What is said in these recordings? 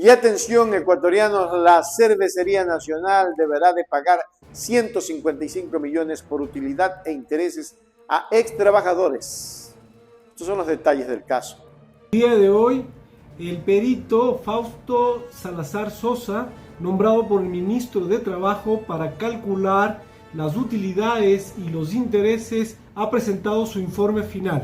Y atención, ecuatorianos, la Cervecería Nacional deberá de pagar 155 millones por utilidad e intereses a ex trabajadores. Estos son los detalles del caso. El día de hoy, el perito Fausto Salazar Sosa, nombrado por el ministro de Trabajo para calcular las utilidades y los intereses, ha presentado su informe final.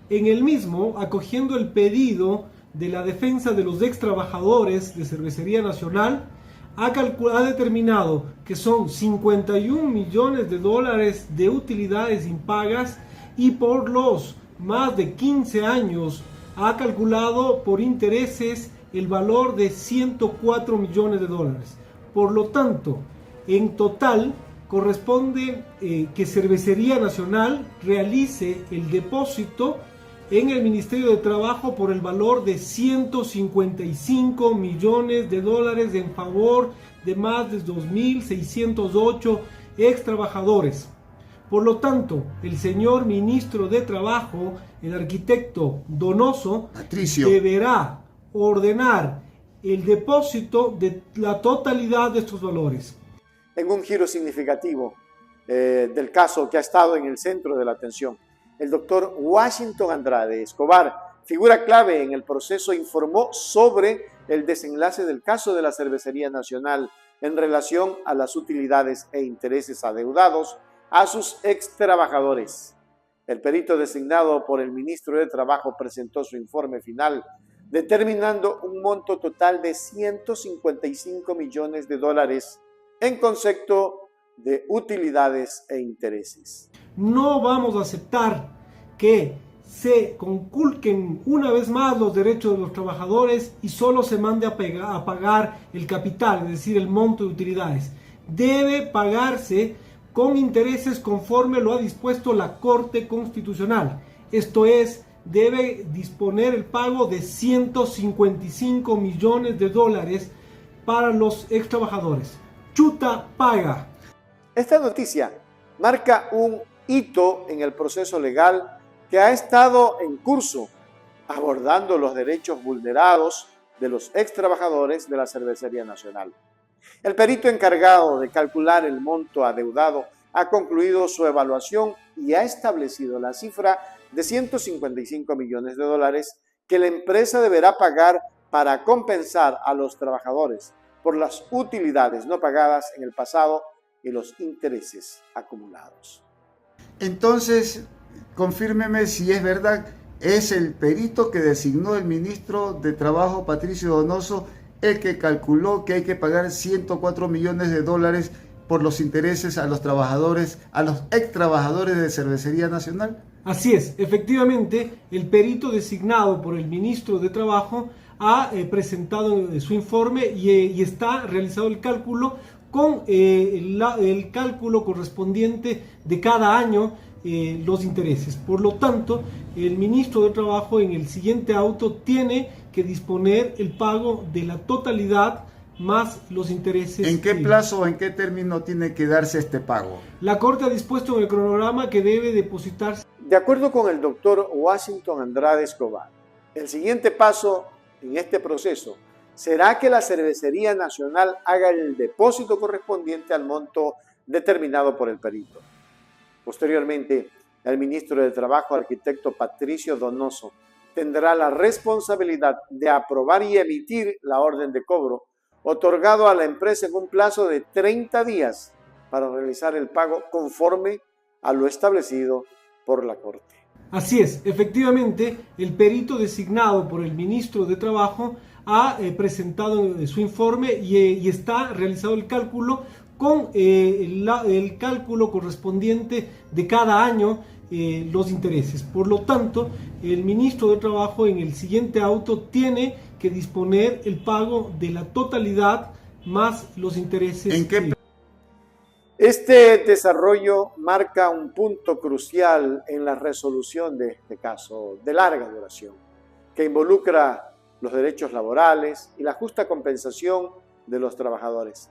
En el mismo, acogiendo el pedido de la defensa de los ex trabajadores de Cervecería Nacional, ha determinado que son 51 millones de dólares de utilidades impagas y por los más de 15 años ha calculado por intereses el valor de 104 millones de dólares. Por lo tanto, en total corresponde que Cervecería Nacional realice el depósito en el Ministerio de Trabajo por el valor de 155 millones de dólares en favor de más de 2.608 ex trabajadores. Por lo tanto, el señor ministro de Trabajo, el arquitecto Donoso, Patricio, deberá ordenar el depósito de la totalidad de estos valores. En un giro significativo del caso que ha estado en el centro de la atención, el doctor Washington Andrade Escobar, figura clave en el proceso, informó sobre el desenlace del caso de la Cervecería Nacional en relación a las utilidades e intereses adeudados a sus ex trabajadores. El perito designado por el ministro de Trabajo presentó su informe final, determinando un monto total de 155 millones de dólares en concepto de utilidades e intereses. No vamos a aceptar que se conculquen una vez más los derechos de los trabajadores y solo se mande a pagar el capital, es decir, el monto de utilidades. Debe pagarse con intereses conforme lo ha dispuesto la Corte Constitucional. Esto es, debe disponer el pago de 155 millones de dólares para los ex trabajadores. Chuta paga. Esta noticia marca un hito en el proceso legal que ha estado en curso, abordando los derechos vulnerados de los ex trabajadores de la Cervecería Nacional. El perito encargado de calcular el monto adeudado ha concluido su evaluación y ha establecido la cifra de 155 millones de dólares que la empresa deberá pagar para compensar a los trabajadores por las utilidades no pagadas en el pasado y los intereses acumulados. entonces, confírmeme si es verdad, es el perito que designó el ministro de Trabajo, Patricio Donoso, el que calculó que hay que pagar 104 millones de dólares por los intereses a los trabajadores, a los ex trabajadores de Cervecería Nacional. Así es, efectivamente, el perito designado por el ministro de Trabajo ha presentado su informe y está realizado el cálculo con el cálculo correspondiente de cada año los intereses. Por lo tanto, el ministro de Trabajo en el siguiente auto tiene que disponer el pago de la totalidad más los intereses. ¿En qué plazo o en qué término tiene que darse este pago? La Corte ha dispuesto en el cronograma que debe depositarse. De acuerdo con el doctor Washington Andrade Escobar, el siguiente paso en este proceso será que la Cervecería Nacional haga el depósito correspondiente al monto determinado por el perito. Posteriormente, el ministro de Trabajo, arquitecto Patricio Donoso, tendrá la responsabilidad de aprobar y emitir la orden de cobro otorgado a la empresa en un plazo de 30 días para realizar el pago conforme a lo establecido por la Corte. Así es, efectivamente, el perito designado por el ministro de Trabajo ha presentado su informe y está realizado el cálculo con el cálculo correspondiente de cada año los intereses. Por lo tanto, el ministro de Trabajo en el siguiente auto tiene que disponer el pago de la totalidad más los intereses. ¿En qué? Este desarrollo marca un punto crucial en la resolución de este caso de larga duración, que involucra los derechos laborales y la justa compensación de los trabajadores.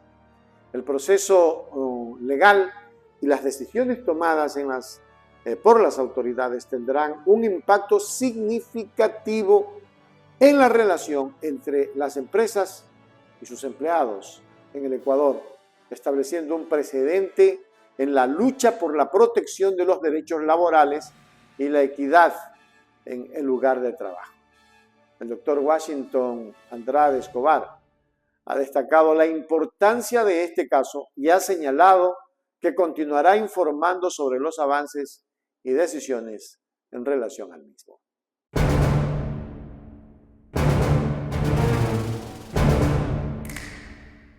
El proceso legal y las decisiones tomadas por las autoridades tendrán un impacto significativo en la relación entre las empresas y sus empleados en el Ecuador, estableciendo un precedente en la lucha por la protección de los derechos laborales y la equidad en el lugar de trabajo. El doctor Washington Andrade Escobar ha destacado la importancia de este caso y ha señalado que continuará informando sobre los avances y decisiones en relación al mismo.